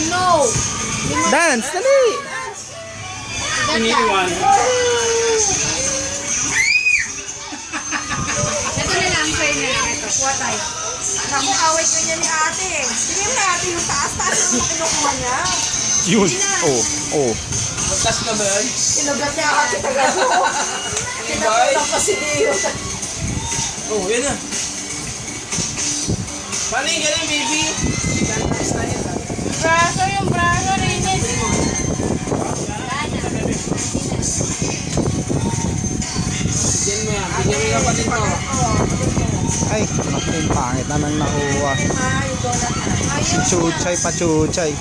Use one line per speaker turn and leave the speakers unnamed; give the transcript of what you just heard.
no!
Dance, dali!
Iniwan.
Ito na lang, try na lang. Ito, kuha tayo.
Naku, away ka niya ni ate. Hindi mo ate yung taas-taas yung kinukuha niya.
Yun. Oh, oh.
Magtas na ba yan?
Kinugat niya ate tagal mo. Kinugat ang pasilyo.
Oh, yun na. Paano yung ganun, baby?
Braso yung braso, Rinis.
Bigyan mo yan. Bigyan mo yung kapatid mo.
Ay, naku, pangit naman nakuha.
Ay, donut na.
Si Chuchay pa Chuchay.